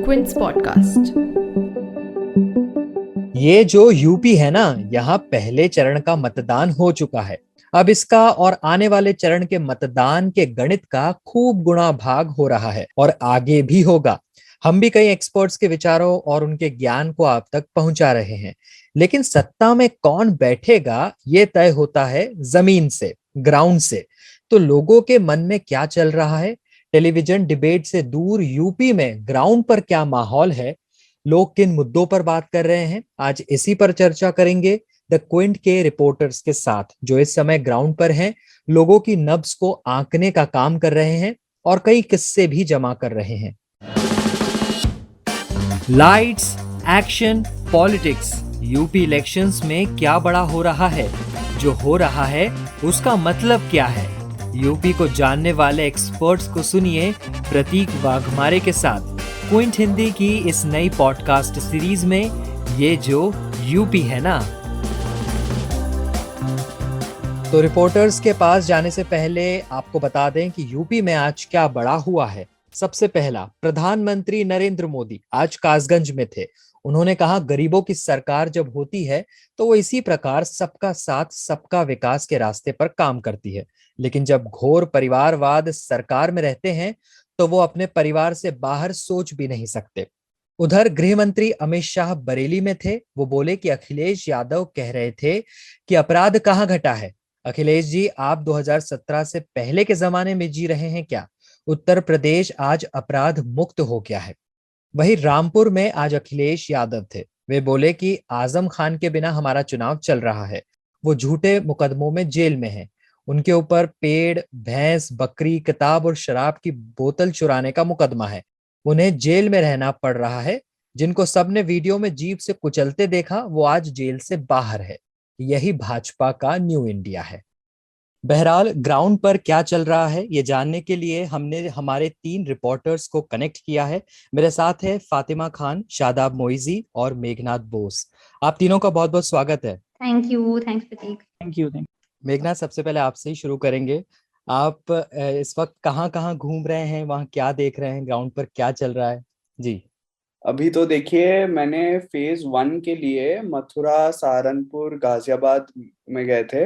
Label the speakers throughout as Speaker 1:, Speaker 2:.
Speaker 1: Quints podcast.
Speaker 2: ये जो UP है ना, यहाँ पहले चरण का मतदान हो चुका है। अब इसका और आने वाले चरण के मतदान के गणित का खूब गुणा भाग हो रहा है और आगे भी होगा। हम भी कई एक्सपर्ट्स के विचारों और उनके ज्ञान को आप तक पहुंचा रहे हैं, लेकिन सत्ता में कौन बैठेगा ये तय होता है जमीन से, ग्राउंड से। तो लोगों के मन में क्या चल रहा है, टेलीविजन डिबेट से दूर यूपी में ग्राउंड पर क्या माहौल है, लोग किन मुद्दों पर बात कर रहे हैं, आज इसी पर चर्चा करेंगे द क्विंट के रिपोर्टर्स के साथ, जो इस समय ग्राउंड पर हैं, लोगों की नब्ज को आंकने का काम कर रहे हैं और कई किस्से भी जमा कर रहे हैं। Lights, action, politics. UP elections में क्या बड़ा हो रहा है, जो हो रहा है उसका मतलब क्या है। यूपी को जानने वाले एक्सपर्ट्स को सुनिए प्रतीक वाघमारे के साथ क्विंट हिंदी की इस नई पॉडकास्ट सीरीज में, ये जो यूपी है ना। तो रिपोर्टर्स के पास जाने से पहले आपको बता दें कि यूपी में आज क्या बड़ा हुआ है। सबसे पहला, प्रधानमंत्री नरेंद्र मोदी आज कासगंज में थे। उन्होंने कहा, गरीबों की सरकार जब होती है तो वो इसी प्रकार सबका साथ सबका विकास के रास्ते पर काम करती है, लेकिन जब घोर परिवारवाद सरकार में रहते हैं तो वो अपने परिवार से बाहर सोच भी नहीं सकते। उधर गृह मंत्री अमित शाह बरेली में थे। वो बोले कि अखिलेश यादव कह रहे थे कि अपराध कहाँ घटा है। अखिलेश जी, आप 2017 से पहले के जमाने में जी रहे हैं क्या? उत्तर प्रदेश आज अपराध मुक्त हो गया है। वहीं रामपुर में आज अखिलेश यादव थे। वे बोले कि आजम खान के बिना हमारा चुनाव चल रहा है। वो झूठे मुकदमों में जेल में हैं। उनके ऊपर पेड़, भैंस, बकरी, किताब और शराब की बोतल चुराने का मुकदमा है। उन्हें जेल में रहना पड़ रहा है। जिनको सबने वीडियो में जीप से कुचलते देखा, वो आज जेल से बाहर है। यही भाजपा का न्यू इंडिया है। बहरहाल, ग्राउंड पर क्या चल रहा है ये जानने के लिए हमने हमारे 3 रिपोर्टर्स को कनेक्ट किया है। मेरे साथ है फातिमा खान, शादाब मोइजी और मेघनाथ बोस। आप तीनों का बहुत बहुत स्वागत है।
Speaker 3: Thanks Prateek.
Speaker 4: Thank you.
Speaker 2: Meghnath, सबसे पहले आपसे ही शुरू करेंगे। आप इस वक्त कहाँ कहाँ घूम रहे हैं, वहाँ क्या देख रहे हैं, ग्राउंड पर क्या चल रहा है जी?
Speaker 4: अभी तो देखिए, मैंने फेज 1 के लिए मथुरा, सहारनपुर, गाजियाबाद में गए थे।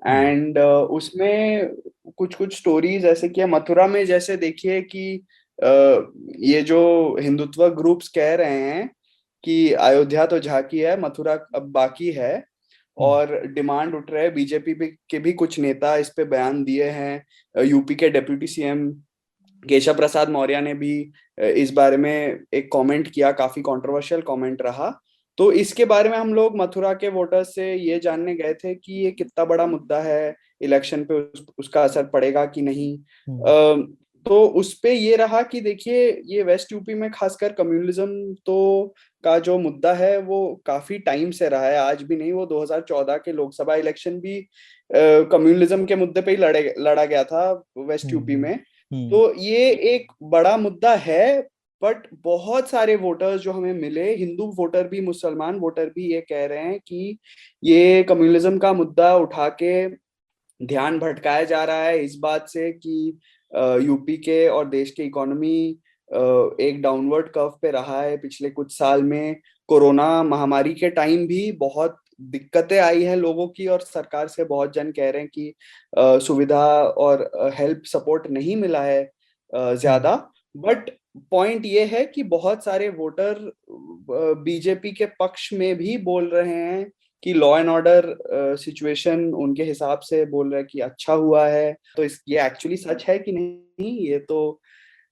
Speaker 4: एंड उसमें कुछ कुछ स्टोरीज ऐसे कि मथुरा में जैसे देखिए कि ये जो हिंदुत्व ग्रुप्स कह रहे हैं कि अयोध्या तो झांकी है, मथुरा अब बाकी है, और डिमांड उठ रहे हैं। बीजेपी के भी कुछ नेता इस पे बयान दिए हैं। यूपी के डिप्टी सीएम केशव प्रसाद मौर्य ने भी इस बारे में एक कमेंट किया, काफी कंट्रोवर्शियल कमेंट रहा। तो इसके बारे में हम लोग मथुरा के वोटर्स से ये जानने गए थे कि ये कितना बड़ा मुद्दा है, इलेक्शन पे उसका असर पड़ेगा कि नहीं। तो उस पे ये रहा कि देखिए, ये वेस्ट यूपी में खासकर कम्युनलिज्म तो का जो मुद्दा है वो काफी टाइम से रहा है, आज भी नहीं। वो 2014 के लोकसभा इलेक्शन भी कम्युनलिज्म के मुद्दे पे ही लड़ा गया था वेस्ट यूपी में। तो ये एक बड़ा मुद्दा है। बट बहुत सारे वोटर्स जो हमें मिले, हिंदू वोटर भी, मुसलमान वोटर भी, ये कह रहे हैं कि ये कम्युनलिज्म का मुद्दा उठा के ध्यान भटकाया जा रहा है इस बात से कि यूपी के और देश के इकोनॉमी एक डाउनवर्ड कर्व पे रहा है पिछले कुछ साल में। कोरोना महामारी के टाइम भी बहुत दिक्कतें आई हैं लोगों की, और सरकार से बहुत जन कह रहे हैं कि सुविधा और हेल्प सपोर्ट नहीं मिला है ज्यादा। बट पॉइंट ये है कि बहुत सारे वोटर बीजेपी के पक्ष में भी बोल रहे हैं कि लॉ एंड ऑर्डर सिचुएशन उनके हिसाब से बोल रहे हैं कि अच्छा हुआ है। तो ये एक्चुअली सच है कि नहीं, ये तो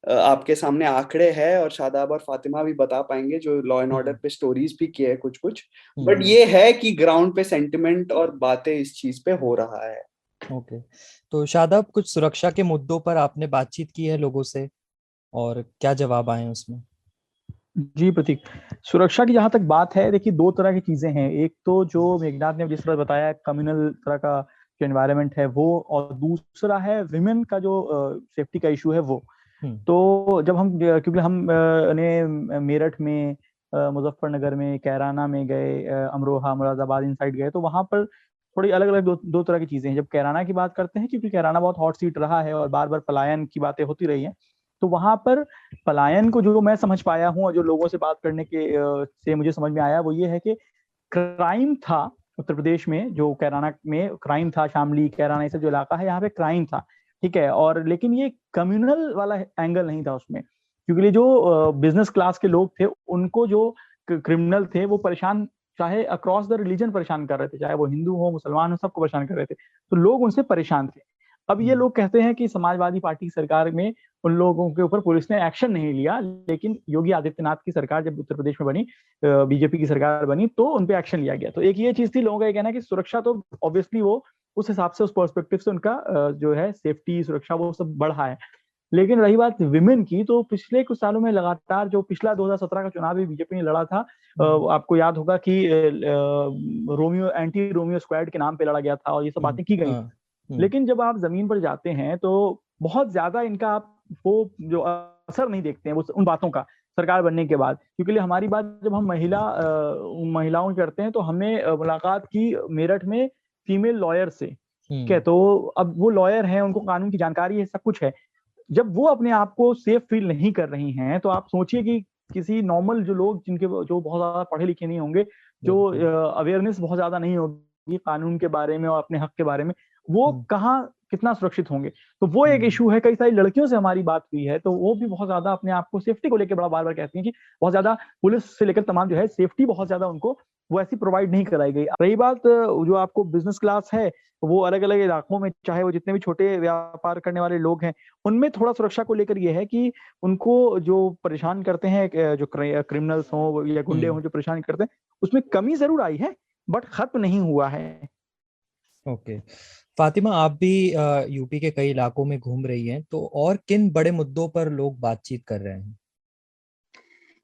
Speaker 4: आपके सामने आंकड़े हैं, और शादाब और फातिमा भी बता पाएंगे जो लॉ एंड ऑर्डर पे स्टोरीज भी किए हैं कुछ कुछ। बट ये है कि ग्राउंड पे सेंटिमेंट और बातें इस चीज पे हो रहा है।
Speaker 2: ओके, तो शादाब, कुछ सुरक्षा के मुद्दों पर आपने बातचीत की है लोगों से, और क्या जवाब आए उसमें?
Speaker 5: जी प्रतीक, सुरक्षा की जहां तक बात है, देखिए 2 तरह की चीजें हैं। एक तो जो मेघनाथ ने जिस तरह बताया, कम्युनल तरह का जो एनवायरनमेंट है वो, और दूसरा है विमेन का जो सेफ्टी का इशू है वो। तो जब हम, क्योंकि हम ने मेरठ में, मुजफ्फरनगर में, कैराना में गए, अमरोहा, मुरादाबाद इन साइड गए, तो वहां पर थोड़ी अलग अलग दो तरह की चीजें हैं। जब कैराना की बात करते हैं, क्योंकि कैराना बहुत हॉट सीट रहा है और बार बार पलायन की बातें होती रही हैं, तो वहां पर पलायन को जो मैं समझ पाया हूँ और जो लोगों से बात करने के से मुझे समझ में आया वो ये है कि क्राइम था उत्तर प्रदेश में, जो कैराना में क्राइम था, शामली कैराना ये सब जो इलाका है यहाँ पे क्राइम था, ठीक है, और लेकिन ये कम्युनल वाला एंगल नहीं था उसमें, क्योंकि जो बिजनेस क्लास के लोग थे उनको जो क्रिमिनल थे वो परेशान, चाहे अक्रॉस द रिलीजन परेशान कर रहे थे, चाहे वो हिंदू हो मुसलमान हो, सबको परेशान कर रहे थे, तो लोग उनसे परेशान थे। अब ये लोग कहते हैं कि समाजवादी पार्टी की सरकार में उन लोगों के ऊपर पुलिस ने एक्शन नहीं लिया, लेकिन योगी आदित्यनाथ की सरकार जब उत्तर प्रदेश में बनी, बीजेपी की सरकार बनी, तो उनपे एक्शन लिया गया। तो एक ये चीज थी, लोगों का ये कहना है कि सुरक्षा तो ऑब्वियसली वो उस हिसाब से, उस पर्सपेक्टिव से उनका जो है सेफ्टी सुरक्षा वो सब बढ़ा है। लेकिन रही बात विमेन की, तो पिछले कुछ सालों में लगातार जो पिछला 2017 का चुनाव भी बीजेपी ने लड़ा था, आपको याद होगा कि रोमियो एंटी रोमियो स्क्वाड के नाम पे लड़ा गया था और ये सब बातें की गई। लेकिन जब आप जमीन पर जाते हैं तो बहुत ज्यादा इनका आप वो जो असर नहीं देखते हैं वो उन बातों का सरकार बनने के बाद, क्योंकि हमारी बात जब हम महिलाओं की करते हैं तो हमने मुलाकात की मेरठ में फीमेल लॉयर से, ठीक है, तो अब वो लॉयर हैं, उनको कानून की जानकारी है, सब कुछ है। जब वो अपने आप को सेफ फील नहीं कर रही हैं तो आप सोचिए कि किसी नॉर्मल जो लोग जिनके जो बहुत ज्यादा पढ़े लिखे नहीं होंगे, जो अवेयरनेस बहुत ज्यादा नहीं होगी कानून के बारे में और अपने हक के बारे में, वो कहाँ कितना सुरक्षित होंगे। तो वो एक इशू है। कई सारी लड़कियों से हमारी बात हुई है तो वो भी बहुत ज्यादा अपने आप को सेफ्टी को लेकर बड़ा बार बार कहती हैं कि बहुत ज्यादा पुलिस से लेकर तमाम जो है सेफ्टी बहुत ज्यादा उनको वो ऐसी प्रोवाइड नहीं कराई गई। रही बात जो आपको बिजनेस क्लास है, वो अलग अलग इलाकों में, चाहे वो जितने भी छोटे व्यापार करने वाले लोग हैं, उनमें थोड़ा सुरक्षा को लेकर ये है कि उनको जो परेशान करते हैं, जो क्रिमिनल्स हों या गुंडे हों जो परेशान करते हैं, उसमें कमी जरूर आई है बट खत्म नहीं हुआ है।
Speaker 2: ओके फातिमा, आप भी यूपी के कई इलाकों में घूम रही हैं, तो और किन बड़े मुद्दों पर लोग बातचीत कर रहे हैं?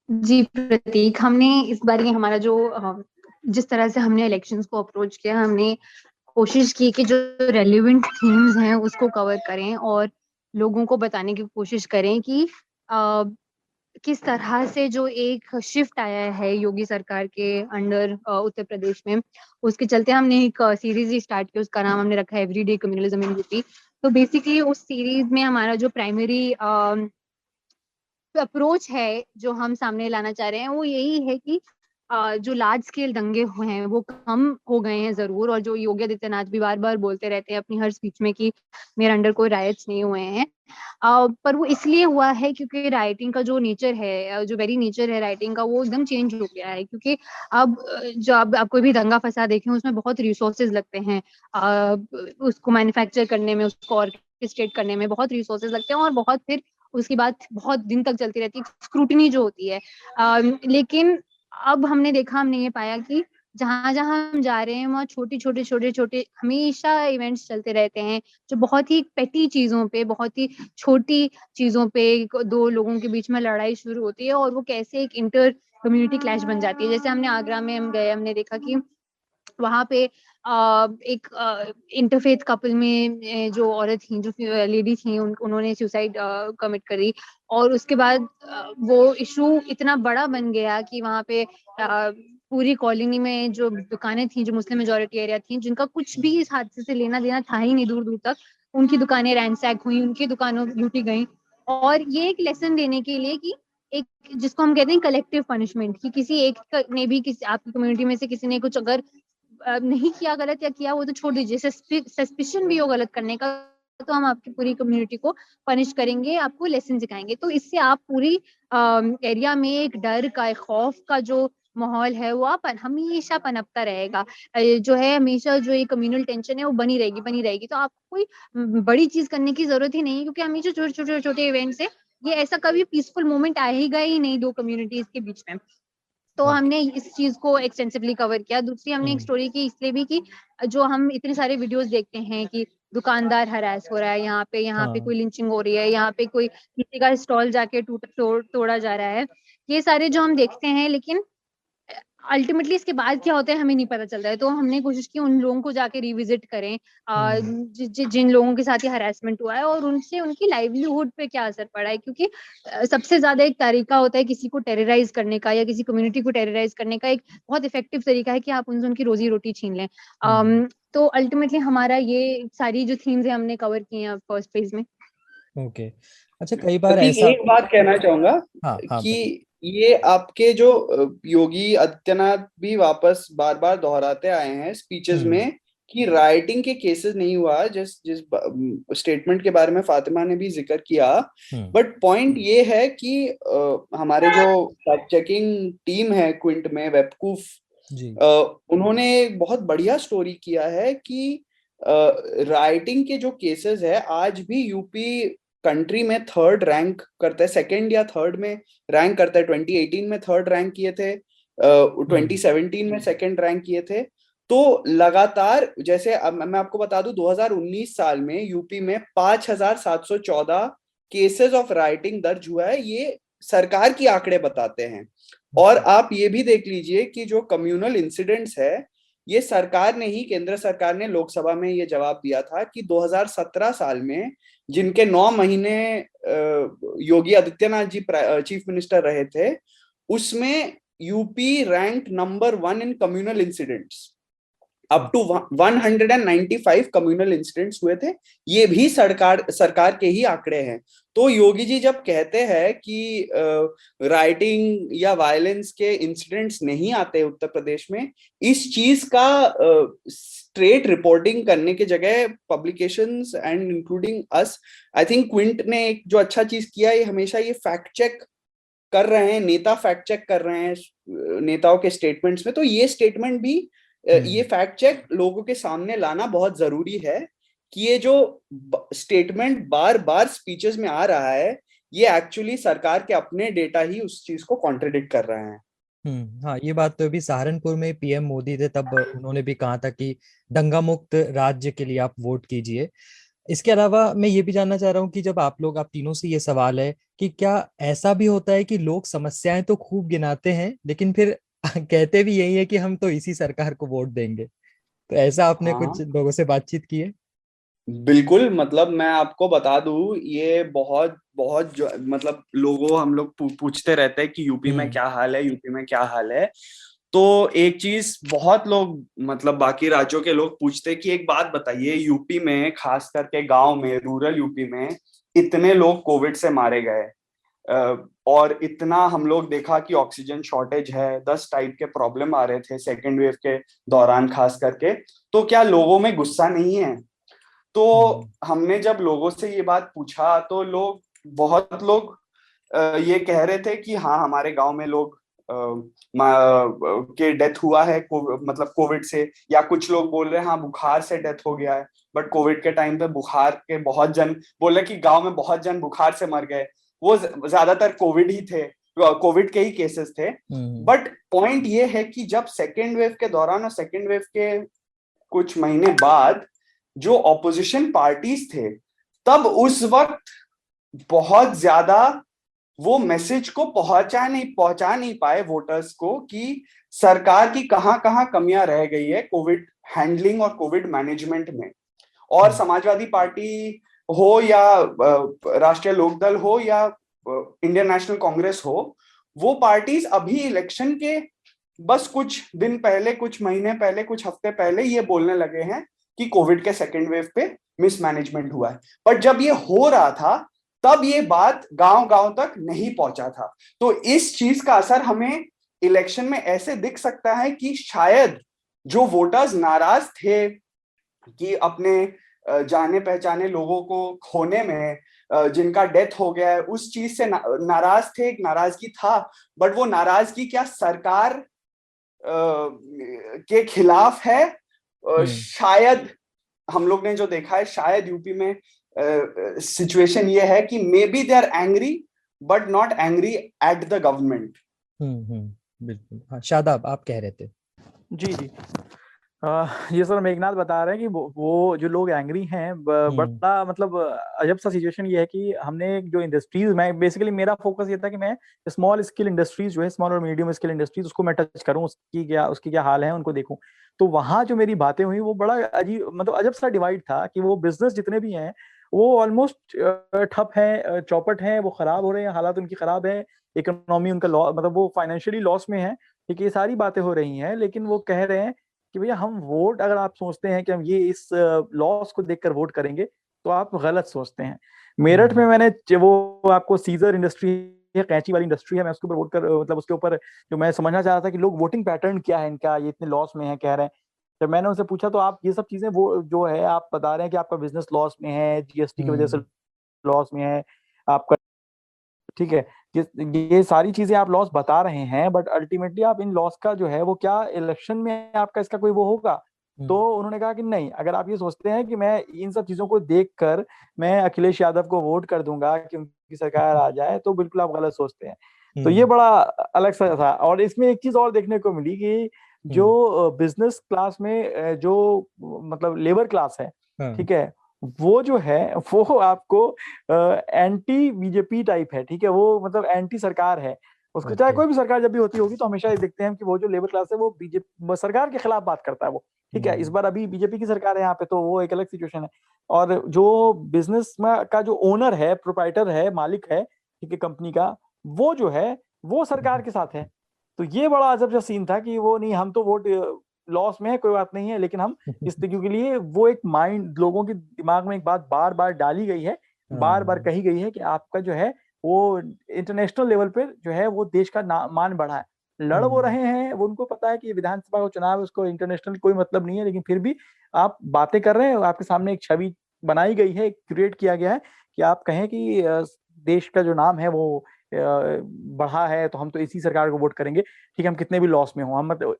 Speaker 1: जी प्रतीक, हमने इस बार ये हमारा जो जिस तरह से हमने इलेक्शंस को अप्रोच किया, हमने कोशिश की कि जो रेलेवेंट थीम्स हैं उसको कवर करें और लोगों को बताने की कोशिश करें कि किस तरह से जो एक शिफ्ट आया है योगी सरकार के अंडर उत्तर प्रदेश में, उसके चलते हमने एक सीरीज ही स्टार्ट की, उसका नाम हमने रखा है एवरीडे कम्युनलिज्म इन यूपी। तो बेसिकली उस सीरीज में हमारा जो प्राइमरी अप्रोच है जो हम सामने लाना चाह रहे हैं वो यही है कि जो लार्ज स्केल दंगे हुए हैं वो कम हो गए हैं जरूर, और जो योगी आदित्यनाथ भी बार बार बोलते रहते हैं अपनी हर स्पीच में कि मेरे अंडर कोई राइट्स नहीं हुए हैं, पर वो इसलिए हुआ है क्योंकि राइटिंग का जो नेचर है, जो वेरी नेचर है राइटिंग का, वो एकदम चेंज हो गया है। क्योंकि अब जो आप कोई भी दंगा फसाद देखें उसमें बहुत रिसोर्सेज लगते हैं, उसको मैन्युफैक्चर करने में, उसको ऑर्केस्ट्रेट करने में बहुत रिसोर्सेज लगते हैं, और बहुत फिर उसकी बात बहुत दिन तक चलती रहती है, स्क्रूटनी जो होती है। लेकिन अब हमने देखा, हमने ये पाया कि जहां जहां हम जा रहे हैं वहाँ छोटे हमेशा इवेंट्स चलते रहते हैं जो बहुत ही पेटी चीजों पे, बहुत ही छोटी चीजों पे दो लोगों के बीच में लड़ाई शुरू होती है और वो कैसे एक इंटर कम्युनिटी क्लैश बन जाती है। जैसे हमने आगरा में हम गए, हमने देखा कि वहां पे एक इंटरफेथ कपल में जो औरत थी, जो लेडी थी, उन्होंने सुसाइड कमिट करी, और उसके बाद वो इशू इतना बड़ा बन गया कि वहां पे पूरी कॉलोनी में जो दुकानें थी, जो मुस्लिम मेजोरिटी एरिया थी, जिनका कुछ भी इस हादसे से लेना देना था ही नहीं दूर दूर तक, उनकी दुकानें रैंसैक हुई, उनकी दुकानों लूटी गई। और ये एक लेसन देने के लिए कि एक, जिसको हम कहते हैं कलेक्टिव पनिशमेंट, कि किसी एक ने भी, किसी आपकी कम्युनिटी में से किसी ने कुछ अगर नहीं किया गलत, या किया वो तो छोड़ दीजिए, सस्पिशन भी हो गलत करने का, तो हम आपकी पूरी कम्युनिटी को पनिश करेंगे, आपको लेसन सिखाएंगे। तो इससे आप पूरी एरिया में एक डर का, एक खौफ का जो माहौल है वो आप हमेशा पनपता रहेगा, जो है हमेशा जो ये कम्युनल टेंशन है वो बनी रहेगी। तो आपको कोई बड़ी चीज करने की जरूरत ही नहीं है, क्योंकि हमेशा छोटे इवेंट से ये ऐसा कभी पीसफुल मोमेंट आएगा ही नहीं दो कम्युनिटीज के बीच में। तो हमने इस चीज को एक्सटेंसिवली कवर किया। दूसरी हमने एक स्टोरी की इसलिए भी कि जो हम इतने सारे वीडियोस देखते हैं कि दुकानदार हरास हो रहा है, यहाँ पे कोई लिंचिंग हो रही है, यहाँ पे कोई किसी का स्टॉल जाके तोड़ा जा रहा है, ये सारे जो हम देखते हैं, लेकिन अल्टीमेटली इसके बाद क्या होता है हमें नहीं पता चलता है। तो हमने कोशिश की उन लोगों को जाके रिविजिट करें, जिन लोगों के साथ ये हरासमेंट हुआ है, और उनसे उनकी लाइवलीहुड पे क्या असर पड़ा है। क्योंकि सबसे ज्यादा एक तरीका होता है किसी को टेरराइज करने का या किसी कम्युनिटी को टेरराइज करने का, एक बहुत इफेक्टिव तरीका है कि आप उनसे उनकी रोजी रोटी छीन लें। तो अल्टीमेटली हमारा ये सारी जो थीम्स है हमने कवर की हैं फर्स्ट फेज में।
Speaker 2: ओके। अच्छा, कई बार
Speaker 4: प्रतीक,
Speaker 2: ऐसा,
Speaker 4: एक बात कहना चाहूंगा
Speaker 2: हाँ हाँ
Speaker 4: कि
Speaker 2: बताइए।
Speaker 4: ये आपके जो योगी आदित्यनाथ भी वापस बार बार दोहराते आए हैं स्पीचेस
Speaker 2: हम्म
Speaker 4: में कि राइटिंग के केसेस नहीं हुआ, जिस जिस स्टेटमेंट के बारे में फातिमा ने भी जिक्र किया।
Speaker 2: हम्म
Speaker 4: बट पॉइंट ये है कि हमारे जो फैक्ट चेकिंग टीम है क्विंट में, वेबकूफ,
Speaker 2: जी।
Speaker 4: उन्होंने एक बहुत बढ़िया स्टोरी किया है कि राइटिंग के जो केसेस है आज भी यूपी कंट्री में थर्ड रैंक करता है, सेकंड या थर्ड में रैंक करता है। 2018 में थर्ड रैंक किए थे,
Speaker 2: हम्म
Speaker 4: 2017 में सेकंड रैंक किए थे। तो लगातार, जैसे अब मैं आपको बता दूं, 2019 साल में यूपी में 5,714 केसेस ऑफ राइटिंग दर्ज हुआ है, ये सरकार की आंकड़े बताते हैं। और आप ये भी देख लीजिए कि जो कम्युनल इंसिडेंट्स है, ये सरकार ने ही, केंद्र सरकार ने लोकसभा में ये जवाब दिया था कि 2017 साल में जिनके 9 महीने योगी आदित्यनाथ जी चीफ मिनिस्टर रहे थे, उसमें UP rank number 1 in communal incidents. Up to 195 communal incidents हुए थे। ये भी सरकार सरकार के ही आंकड़े हैं। तो योगी जी जब कहते हैं कि राइटिंग या वायलेंस के इंसिडेंट्स नहीं आते उत्तर प्रदेश में, इस चीज का स्ट्रेट रिपोर्टिंग करने के जगह publications and including us, I think Quint ने एक जो अच्छा चीज किया है, हमेशा ये फैक्ट चेक कर रहे हैं, नेता फैक्ट चेक कर रहे हैं नेताओं के स्टेटमेंट्स में। तो ये स्टेटमेंट भी, ये फैक्ट चेक लोगों के सामने लाना बहुत जरूरी है कि ये जो स्टेटमेंट बार बार स्पीचेस में आ रहा है, ये एक्चुअली सरकार के अपने डेटा ही उस चीज को कॉन्ट्रडिक्ट कर रहे हैं।
Speaker 2: हाँ, ये बात तो अभी सहारनपुर में पीएम मोदी थे, तब उन्होंने भी कहा था कि दंगा मुक्त राज्य के लिए आप वोट कीजिए। इसके अलावा मैं ये भी जानना चाह रहा हूँ कि जब आप तीनों से ये सवाल है कि क्या ऐसा भी होता है कि लोग समस्याएं तो खूब गिनाते हैं लेकिन फिर कहते भी यही है कि हम तो इसी सरकार को वोट देंगे। तो ऐसा आपने कुछ
Speaker 4: हाँ
Speaker 2: लोगों से बातचीत की है?
Speaker 4: बिल्कुल, मतलब मैं आपको बता दूं, ये बहुत बहुत जो मतलब हम लोग पूछते रहते हैं कि यूपी में
Speaker 2: हम्म
Speaker 4: क्या हाल है, यूपी में क्या हाल है। तो एक चीज बहुत लोग, मतलब बाकी राज्यों के लोग पूछते हैं कि एक बात बताइए, यूपी में खास करके गांव में, रूरल यूपी में इतने लोग कोविड से मारे गए, और इतना हम लोग देखा कि ऑक्सीजन शॉर्टेज है, 10 टाइप के प्रॉब्लम आ रहे थे सेकेंड वेव के दौरान खास करके, तो क्या लोगों में गुस्सा नहीं है? तो
Speaker 2: हम्म
Speaker 4: हमने जब लोगों से ये बात पूछा तो बहुत लोग ये कह रहे थे कि हाँ, हमारे गांव में लोग के डेथ हुआ है, मतलब कोविड से, या कुछ लोग बोल रहे हैं हाँ बुखार से डेथ हो गया है। बट कोविड के टाइम पे बुखार के बहुत जन बोल रहे कि गांव में बहुत जन बुखार से मर गए, वो ज्यादातर कोविड ही थे, कोविड के ही केसेस थे।
Speaker 2: हम्म
Speaker 4: बट पॉइंट ये है कि जब सेकेंड वेव के दौरान और सेकेंड वेव के कुछ महीने बाद जो ऑपोजिशन पार्टीज थे, तब उस वक्त बहुत ज्यादा वो मैसेज को पहुंचा नहीं पाए वोटर्स को कि सरकार की कहां कहां कमियां रह गई है कोविड हैंडलिंग और कोविड मैनेजमेंट में। और
Speaker 2: हम्म
Speaker 4: समाजवादी पार्टी हो या राष्ट्रीय लोकदल हो या इंडियन नेशनल कांग्रेस हो, वो पार्टीज अभी इलेक्शन के बस कुछ दिन पहले, कुछ महीने पहले, कुछ हफ्ते पहले ये बोलने लगे हैं कि कोविड के सेकेंड वेव पे मिसमैनेजमेंट हुआ है। पर जब ये हो रहा था तब ये बात गांव गांव तक नहीं पहुंचा था। तो इस चीज का असर हमें इलेक्शन में ऐसे दिख सकता है कि शायद जो वोटर्स नाराज थे कि अपने जाने पहचाने लोगों को खोने में, जिनका डेथ हो गया है, उस चीज से नाराज थे, एक नाराजगी था। बट वो नाराजगी क्या सरकार के खिलाफ है?
Speaker 2: हम्म
Speaker 4: शायद हम लोग ने जो देखा है, शायद यूपी में सिचुएशन ये है कि maybe they are angry but not angry at the government.
Speaker 2: बिल्कुल। हाँ, शादाब आप कह रहे थे।
Speaker 5: जी जी। ये सर मेघनाथ बता रहे हैं कि वो जो लोग एंग्री हैं, बड़ा मतलब अजब सा सिचुएशन ये है कि हमने जो इंडस्ट्रीज, मैं बेसिकली मेरा फोकस ये था कि मैं स्मॉल स्केल इंडस्ट्रीज जो है, स्मॉल और मीडियम स्केल इंडस्ट्रीज, उसको मैं टच करूं, उसकी क्या हाल है उनको देखूं। तो वहां जो मेरी बातें हुई वो बड़ा अजीब, मतलब अजब सा डिवाइड था कि वो बिजनेस जितने भी हैं वो ऑलमोस्ट ठप है, चौपट है, वो खराब हो रहे हैं, हालात उनकी खराब है, इकोनॉमी उनका मतलब वो फाइनेंशियली लॉस में है। ठीक है, ये सारी बातें हो रही हैं, लेकिन वो कह रहे हैं कि भैया हम वोट, अगर आप सोचते हैं कि हम ये इस लॉस को देखकर वोट करेंगे तो आप गलत सोचते हैं। मेरठ में मैंने वो आपको सीजर इंडस्ट्री है, कैंची वाली इंडस्ट्री है, मैं उसके ऊपर वोट कर मतलब उसके ऊपर जो मैं समझना चाह रहा था कि लोग वोटिंग पैटर्न क्या है इनका, ये इतने लॉस में है कह रहे हैं। जब मैंने उनसे पूछा तो आप ये सब चीजें वो जो है आप बता रहे हैं कि आपका बिजनेस लॉस में है, जीएसटी की वजह से लॉस में है आपका, ठीक है, ये सारी चीजें आप लॉस बता रहे हैं, बट अल्टीमेटली आप इन लॉस का जो है वो क्या इलेक्शन में आपका इसका कोई वो होगा? तो उन्होंने कहा कि नहीं, अगर आप ये सोचते हैं कि मैं इन सब चीजों को देखकर मैं अखिलेश यादव को वोट कर दूंगा कि उनकी सरकार आ जाए, तो बिल्कुल आप गलत सोचते हैं। तो ये बड़ा अलग सा था। और इसमें एक चीज और देखने को मिली कि जो बिजनेस क्लास में जो मतलब लेबर क्लास है, ठीक है, वो जो है वो आपको एंटी बीजेपी टाइप है, ठीक है, वो मतलब एंटी सरकार है उसको। चाहे कोई भी सरकार जब भी होती होगी तो हमेशा ये देखते हैं कि वो जो लेबर क्लास है वो बीजेपी सरकार के खिलाफ बात करता है वो, ठीक है। इस बार अभी बीजेपी की सरकार है यहाँ पे, तो वो एक अलग सिचुएशन है। और जो बिजनेस में का जो ओनर है, प्रोप्राइटर है, मालिक है, ठीक है, कंपनी का, वो जो है वो सरकार के साथ है। तो ये बड़ा अजब सा सीन था कि वो नहीं, हम तो वोट लॉस में है कोई बात नहीं है, लेकिन हम इस क्योंकि लिए वो एक माइंड लोगों के दिमाग में एक बात बार बार डाली गई है, बार बार कही गई है कि आपका जो है वो इंटरनेशनल लेवल पे जो है वो देश का मान बढ़ा है। लड़ वो रहे हैं, वो उनको पता है कि विधानसभा का चुनाव है, उसको इंटरनेशनल कोई मतलब नहीं है, लेकिन फिर भी आप बातें कर रहे हैं, आपके सामने एक छवि बनाई गई है, क्रिएट किया गया है कि आप कहें कि देश का जो नाम है वो बढ़ा है, तो हम तो इसी सरकार को वोट करेंगे, ठीक है, हम कितने भी लॉस में हो। हम मतलब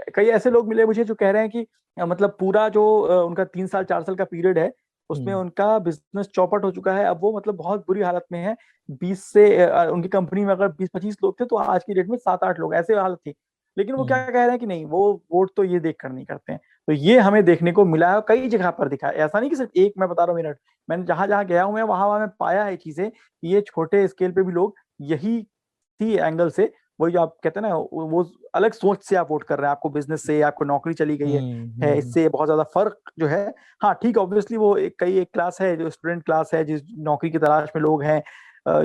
Speaker 5: कई ऐसे लोग मिले मुझे जो कह रहे हैं कि मतलब पूरा जो उनका 3 साल 4 साल का पीरियड है उसमें उनका बिजनेस चौपट हो चुका है। अब वो मतलब बहुत बुरी हालत में है। 20 से उनकी कंपनी में अगर 20-25 लोग थे तो आज की डेट में 7-8 लोग, ऐसे हालत थी। लेकिन वो क्या कह रहे हैं कि नहीं, वो वोट तो ये देख कर नहीं करते हैं। तो ये हमें देखने को मिला है, कई जगह पर दिखा है। ऐसा नहीं कि सिर्फ एक मैं बता रहा हूँ मिनट, मैंने जहां जहां गया हूँ मैं वहां मैं पाया है चीजें, ये छोटे स्केल पे भी लोग यही थी एंगल से, वही जो आप कहते हैं ना, वो अलग सोच से आप वोट कर रहे हैं, आपको बिजनेस से आपको नौकरी चली गई है इससे बहुत ज्यादा फर्क जो है। हाँ ठीक, ऑब्वियसली वो एक क्लास है जो स्टूडेंट क्लास है, जिस नौकरी की तलाश में लोग हैं,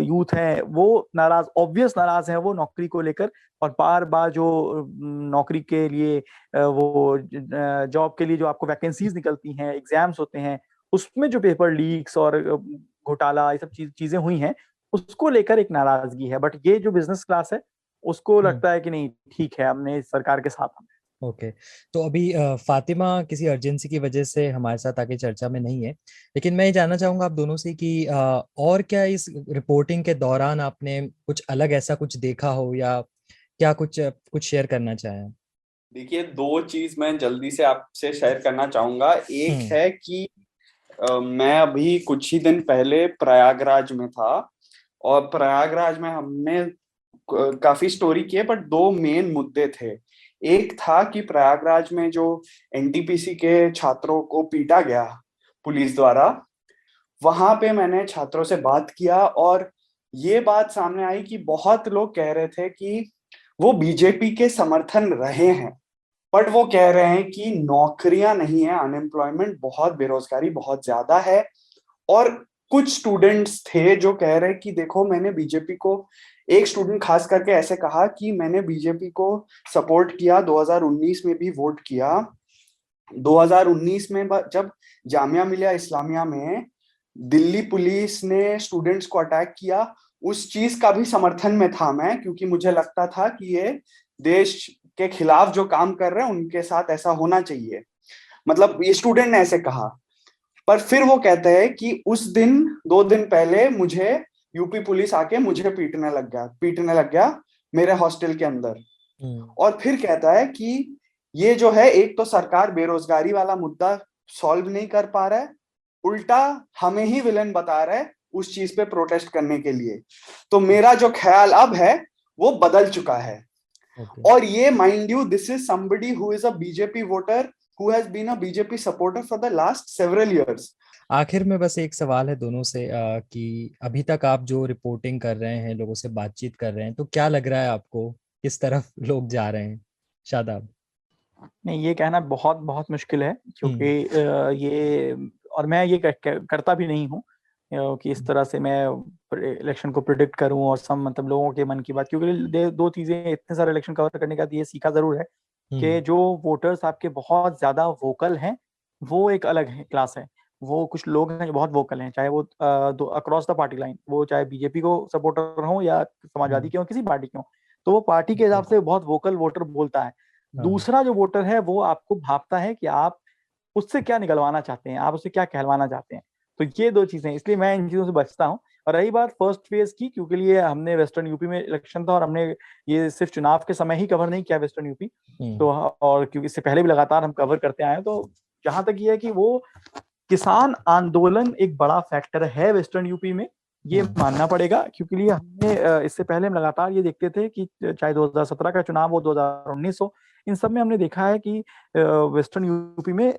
Speaker 5: यूथ हैं, वो नाराज, ऑब्वियस नाराज हैं वो नौकरी को लेकर। और बार बार जो नौकरी के लिए वो जॉब के लिए जो आपको वैकेंसीज निकलती हैं, एग्जाम्स होते हैं, उसमें जो पेपर लीक्स और घोटाला ये सब चीजें हुई हैं, उसको लेकर एक नाराजगी है। बट ये जो बिजनेस क्लास है उसको लगता है कि नहीं ठीक है, हमने सरकार के साथ हैं।
Speaker 2: ओके तो अभी फातिमा किसी अर्जेंसी की वजह से हमारे साथ आगे चर्चा में नहीं है, लेकिन मैं ये जानना चाहूंगा आप दोनों से कि और क्या इस रिपोर्टिंग के दौरान आपने कुछ अलग ऐसा कुछ देखा हो, या क्या कुछ शेयर करना चाहें?
Speaker 4: देखिए, दो चीज मैं जल्दी से आपसे शेयर करना चाहूंगा। एक है कि मैं अभी कुछ ही दिन पहले प्रयागराज में था, और प्रयागराज में हमने काफी स्टोरी की है, बट दो मेन मुद्दे थे। एक था कि प्रयागराज में जो एनटीपीसी के छात्रों को पीटा गया पुलिस द्वारा, वहां पे मैंने छात्रों से बात किया और ये बात सामने आई कि बहुत लोग कह रहे थे कि वो बीजेपी के समर्थन रहे हैं, बट वो कह रहे हैं कि नौकरियां नहीं है, अनएम्प्लॉयमेंट बहुत, बेरोजगारी बहुत ज्यादा है। और कुछ स्टूडेंट्स थे जो कह रहे कि देखो, मैंने बीजेपी को, एक स्टूडेंट खास करके ऐसे कहा कि मैंने बीजेपी को सपोर्ट किया, 2019 में भी वोट किया। 2019 में जब जामिया मिलिया इस्लामिया में दिल्ली पुलिस ने स्टूडेंट्स को अटैक किया, उस चीज का भी समर्थन में था मैं, क्योंकि मुझे लगता था कि ये देश के खिलाफ जो काम कर रहे हैं उनके साथ ऐसा होना चाहिए। मतलब ये स्टूडेंट ने ऐसे कहा। पर फिर वो कहते हैं कि उस दिन 2 दिन पहले मुझे यूपी पुलिस आके मुझे पीटने लग गया मेरे हॉस्टल के अंदर। और फिर कहता है कि ये जो है, एक तो सरकार बेरोजगारी वाला मुद्दा सॉल्व नहीं कर पा रहा है, उल्टा हमें ही विलेन बता रहा है उस चीज पे प्रोटेस्ट करने के लिए। तो मेरा जो ख्याल अब है वो बदल चुका है। और ये mind you, this is somebody who is a BJP voter, who has been a BJP supporter for the last several years.
Speaker 2: आखिर में बस एक सवाल है दोनों से कि अभी तक आप जो रिपोर्टिंग कर रहे हैं, लोगों से बातचीत कर रहे हैं, तो क्या लग रहा है आपको किस तरफ लोग जा रहे हैं? शादाब।
Speaker 5: नहीं, ये कहना बहुत बहुत मुश्किल है, क्योंकि ये, और मैं ये करता भी नहीं हूँ कि इस तरह से मैं इलेक्शन को प्रिडिक्ट करूं और सब मतलब लोगों के मन की बात, क्योंकि दो चीजें इतने सारे इलेक्शन कवर करने का ये सीखा जरूर है कि जो वोटर्स आपके बहुत ज्यादा वोकल हैं वो एक अलग है क्लास है, वो कुछ लोग हैं जो बहुत वोकल हैं, चाहे वो अक्रॉस द पार्टी लाइन, वो चाहे बीजेपी को सपोर्टर हो या समाजवादी के हो, किसी पार्टी के हो, तो वो पार्टी के हिसाब से बहुत वोकल वोटर बोलता है। दूसरा जो वोटर है वो आपको भापता है कि आप उससे क्या निकलवाना चाहते हैं, आप उससे क्या कहलवाना चाहते हैं। तो ये दो चीजें, इसलिए मैं इन चीजों से बचता हूँ। और रही बात फर्स्ट फेज की, क्योंकि लिए हमने वेस्टर्न यूपी में इलेक्शन था और हमने ये सिर्फ चुनाव के समय ही कवर नहीं किया वेस्टर्न यूपी, तो और क्योंकि इससे पहले भी लगातार हम कवर करते आए हैं, तो जहां तक ये है कि वो किसान आंदोलन एक बड़ा फैक्टर है वेस्टर्न यूपी में, ये मानना पड़ेगा। क्योंकि लिए हमने इससे पहले हम लगातार ये देखते थे कि चाहे 2017 का चुनाव हो, 2019 हो, इन सब में हमने देखा है कि वेस्टर्न यूपी में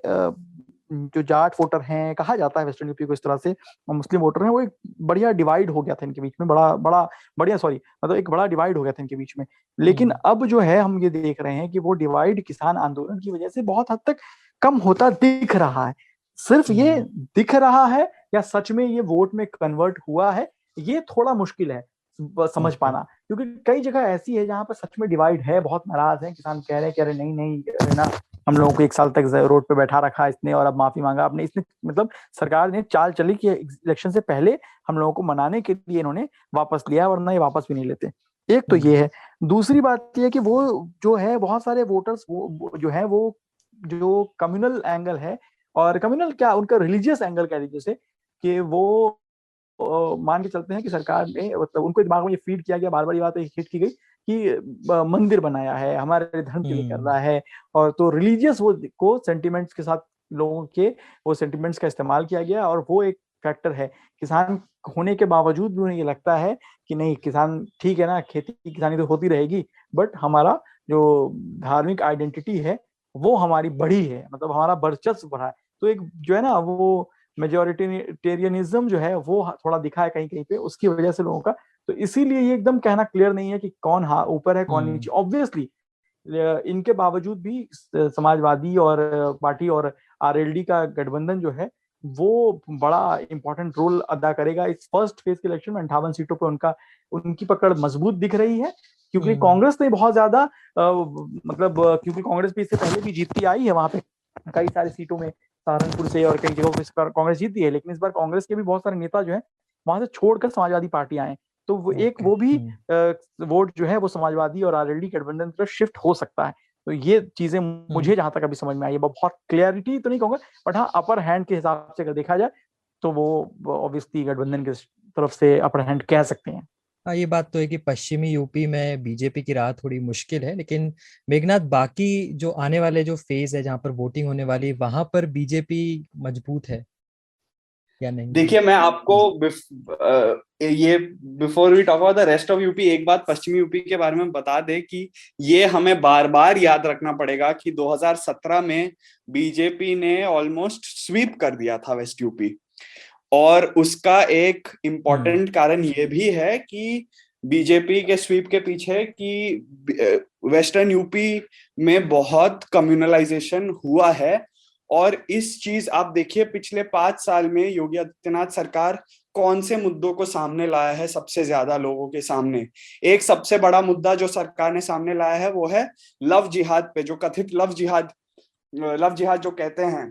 Speaker 5: जो जाट वोटर हैं, कहा जाता है वेस्टर्न यूपी को इस तरह से, मुस्लिम वोटर हैं, वो एक बढ़िया डिवाइड हो गया था इनके बीच में, मतलब एक बड़ा डिवाइड हो गया था इनके बीच में। लेकिन अब जो है हम ये देख रहे हैं कि वो डिवाइड किसान आंदोलन की वजह से बहुत हद तक कम होता दिख रहा है। सिर्फ ये दिख रहा है या सच में ये वोट में कन्वर्ट हुआ है, ये थोड़ा मुश्किल है समझ पाना, क्योंकि कई जगह ऐसी है जहां पर सच में डिवाइड है, बहुत नाराज है किसान, कह रहे हैं कि अरे नहीं नहीं ना, हम लोगों को 1 साल तक रोड पे बैठा रखा इसने और अब माफी मांगा आपने, इसने मतलब सरकार ने चाल चली कि इलेक्शन से पहले हम लोगों को मनाने के लिए इन्होंने वापस लिया, वरना ये वापस भी नहीं लेते। एक तो ये है। दूसरी बात ये है कि वो जो है बहुत सारे वोटर्स वो जो है वो जो कम्युनल एंगल है, और कम्युनल क्या, उनका रिलीजियस एंगल कह लीजिए जैसे, कि वो मान के चलते हैं कि सरकार ने, मतलब उनको दिमाग में ये फीड किया गया, बार बार ये बात हिट की गई कि मंदिर बनाया है, हमारे धर्म के लिए कर रहा है, और तो रिलीजियस वो को सेंटिमेंट्स के साथ लोगों के वो सेंटिमेंट्स का इस्तेमाल किया गया, और वो एक फैक्टर है। किसान होने के बावजूद भी उन्हें ये लगता है कि नहीं, किसान ठीक है ना, खेती किसानी तो होती रहेगी, बट हमारा जो धार्मिक आइडेंटिटी है वो हमारी बढ़ी है, मतलब हमारा वर्चस्व बढ़ा है। तो एक जो है ना वो मेजोरिटेरियनिज्म जो है वो थोड़ा दिखा है कहीं कहीं पे, उसकी वजह से लोगों का, तो इसीलिए ये एकदम कहना क्लियर नहीं है कि कौन ऊपर है कौन नीचे। ऑब्वियसली इनके बावजूद भी समाजवादी और पार्टी और आरएलडी का गठबंधन जो है वो बड़ा इंपॉर्टेंट रोल अदा करेगा इस फर्स्ट फेज के इलेक्शन में। 58 सीटों पे उनकी पकड़ मजबूत दिख रही है, क्योंकि कांग्रेस ने बहुत ज्यादा मतलब क्योंकि कांग्रेस भी इससे पहले भी जीतती आई है वहां पे कई सारी सीटों में, सहारनपुर से और कई जगहों पे कांग्रेस जीती है, लेकिन इस बार कांग्रेस के भी बहुत सारे नेता जो है वहां से छोड़कर समाजवादी पार्टी आए, तो वो भी वोट जो है वो समाजवादी और आरएलडी गठबंधन तरफ शिफ्ट हो सकता है। तो ये चीजें मुझे जहां तक अभी समझ में आई है, बहुत क्लियरिटी तो नहीं कहूंगा, बट हाँ अपर हैंड के हिसाब से अगर देखा जाए तो वो ऑब्वियसली गठबंधन की तरफ से अपर हैंड कह सकते हैं।
Speaker 2: हाँ, ये बात तो है कि पश्चिमी यूपी में बीजेपी की राह थोड़ी मुश्किल है, लेकिन मेघनाथ बाकी जो आने वाले जो फेज है जहाँ पर वोटिंग होने वाली, वहां पर बीजेपी मजबूत है या नहीं?
Speaker 4: देखिए मैं आपको ये before we talk about the rest of UP एक बात पश्चिमी यूपी के बारे में बता दे कि ये हमें बार बार याद रखना पड़ेगा कि 2017 में बीजेपी ने ऑलमोस्ट स्वीप कर दिया था वेस्ट यूपी, और उसका एक इम्पॉर्टेंट कारण ये भी है कि बीजेपी के स्वीप के पीछे कि वेस्टर्न यूपी में बहुत कम्युनलाइजेशन हुआ है। और इस चीज आप देखिए पिछले 5 साल में योगी आदित्यनाथ सरकार कौन से मुद्दों को सामने लाया है सबसे ज्यादा लोगों के सामने। एक सबसे बड़ा मुद्दा जो सरकार ने सामने लाया है वो है लव जिहाद पे, जो कथित लव जिहाद जो कहते हैं,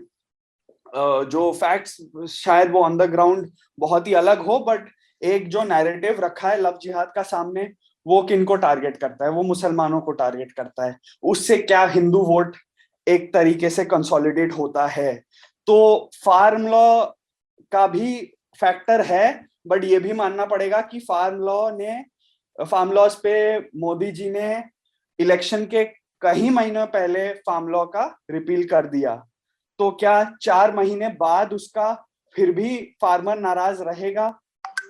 Speaker 4: जो फैक्ट्स शायद वो ऑन द ग्राउंड बहुत ही अलग हो, बट एक जो नैरेटिव रखा है लव जिहाद का सामने, वो किनको टारगेट करता है, वो मुसलमानों को टारगेट करता है। उससे क्या हिंदू वोट एक तरीके से कंसोलिडेट होता है। तो फार्म लॉ का भी फैक्टर है, बट ये भी मानना पड़ेगा कि फार्म लॉज पे मोदी जी ने इलेक्शन के कई महीनों पहले फार्म लॉ का रिपील कर दिया, तो क्या 4 महीने बाद उसका फिर भी फार्मर नाराज रहेगा?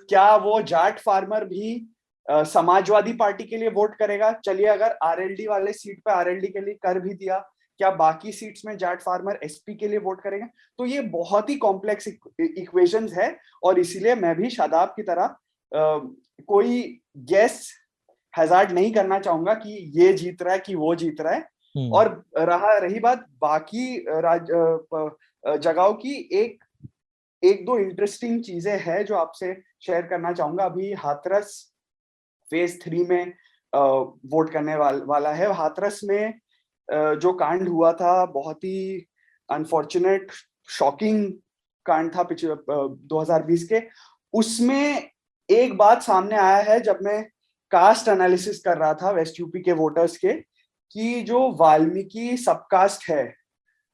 Speaker 4: क्या वो जाट फार्मर भी समाजवादी पार्टी के लिए वोट करेगा? चलिए अगर आरएलडी वाले सीट पे आरएलडी के लिए कर भी दिया, क्या बाकी सीट्स में जाट फार्मर एसपी के लिए वोट करेंगे? तो ये बहुत ही कॉम्प्लेक्स इक्वेशंस है, और इसीलिए मैं भी शादाब की तरह कोई गेस हैजार्ड नहीं करना चाहूंगा कि ये जीत रहा है कि वो जीत रहा है। और रही बात बाकी जगहों की, एक दो इंटरेस्टिंग चीजें हैं जो आपसे शेयर करना चाहूंगा। अभी हाथरस फेज 3 में वोट करने वाला है। हाथरस में जो कांड हुआ था बहुत ही अनफॉर्चुनेट, शॉकिंग कांड था 2020 के, उसमें एक बात सामने आया है जब मैं कास्ट एनालिसिस कर रहा था वेस्ट यूपी के वोटर्स के, कि जो वाल्मीकि सबकास्ट है,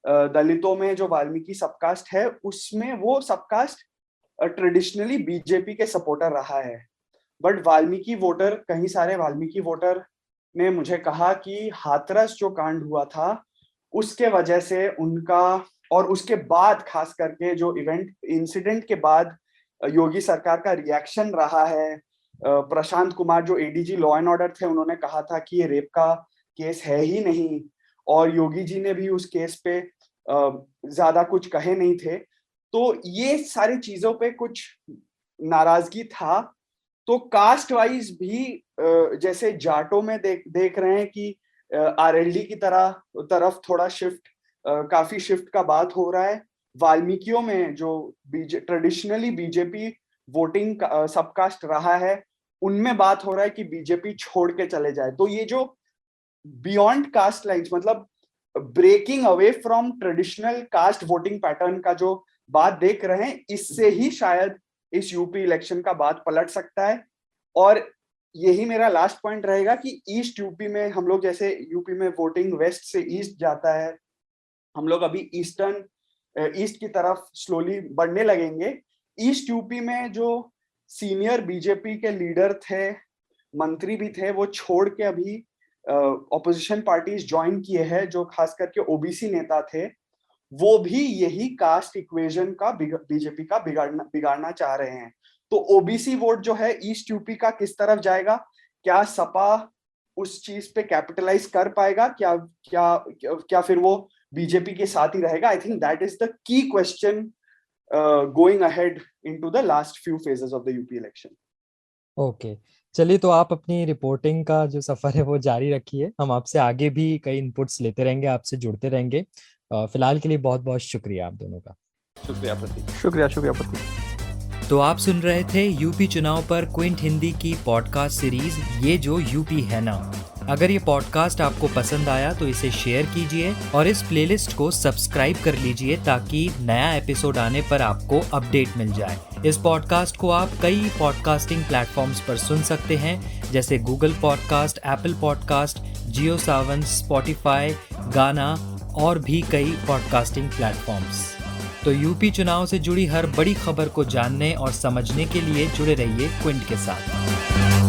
Speaker 4: दलितों में जो वाल्मीकि सबकास्ट है, उसमें वो सबकास्ट ट्रेडिशनली बीजेपी के सपोर्टर रहा है। बट वाल्मीकि वोटर, कई सारे वाल्मीकि वोटर ने मुझे कहा कि हाथरस जो कांड हुआ था उसके वजह से उनका, और उसके बाद खास करके जो इंसिडेंट के बाद योगी सरकार का रिएक्शन रहा है, प्रशांत कुमार जो एडीजी लॉ एंड ऑर्डर थे, उन्होंने कहा था कि ये रेप का केस है ही नहीं, और योगी जी ने भी उस केस पे ज्यादा कुछ कहे नहीं थे। तो ये सारी चीजों पे कुछ नाराजगी था। तो कास्ट वाइज भी जैसे जाटों में देख रहे हैं कि आरएलडी की तरफ थोड़ा शिफ्ट, काफी शिफ्ट का बात हो रहा है। वाल्मीकियों में जो ट्रेडिशनली बीजेपी वोटिंग सबकास्ट रहा है, उनमें बात हो रहा है कि बीजेपी छोड़ के चले जाए। तो ये जो बियॉन्ड कास्ट लाइंस, मतलब breaking away from traditional caste voting pattern का जो बात देख रहे हैं, इससे ही शायद इस यूपी इलेक्शन का बात पलट सकता है। और यही मेरा लास्ट पॉइंट रहेगा कि ईस्ट यूपी में हम लोग, जैसे यूपी में वोटिंग वेस्ट से ईस्ट जाता है, हम लोग अभी ईस्ट की तरफ स्लोली बढ़ने लगेंगे। ईस्ट यूपी में जो सीनियर बीजेपी के लीडर थे, मंत्री भी थे, वो छोड़ के अभी ऑपोजिशन पार्टीज ज्वाइन किए हैं, जो खास करके ओबीसी नेता थे, वो भी यही कास्ट इक्वेशन का बीजेपी का बिगाड़ना चाह रहे हैं। तो ओबीसी वोट जो है ईस्ट यूपी का किस तरफ जाएगा, क्या सपा उस चीज पे कैपिटलाइज कर पाएगा, क्या फिर वो बीजेपी के साथ ही रहेगा? I think that is the key question going ahead into the last few phases of the UP election.
Speaker 2: Okay, चलिए, तो आप अपनी रिपोर्टिंग का जो सफर है वो जारी रखिए। हम आपसे आगे भी कई इनपुट्स लेते रहेंगे, आपसे जुड़ते रहेंगे। फिलहाल के लिए बहुत बहुत शुक्रिया आप दोनों का।
Speaker 4: शुक्रिया प्रतीक।
Speaker 5: शुक्रिया प्रतीक।
Speaker 2: तो आप सुन रहे थे यूपी चुनाव पर क्विंट हिंदी की पॉडकास्ट सीरीज ये जो यूपी है ना। अगर ये पॉडकास्ट आपको पसंद आया तो इसे शेयर कीजिए और इस प्लेलिस्ट को सब्सक्राइब कर लीजिए ताकि नया एपिसोड आने पर आपको अपडेट मिल जाए। इस पॉडकास्ट को आप कई पॉडकास्टिंग प्लेटफॉर्म्स पर सुन सकते हैं, जैसे गूगल पॉडकास्ट, एप्पल पॉडकास्ट, जियो सावन, स्पॉटिफाई, गाना और भी कई पॉडकास्टिंग प्लेटफॉर्म्स। तो यूपी चुनाव से जुड़ी हर बड़ी खबर को जानने और समझने के लिए जुड़े रहिए क्विंट के साथ।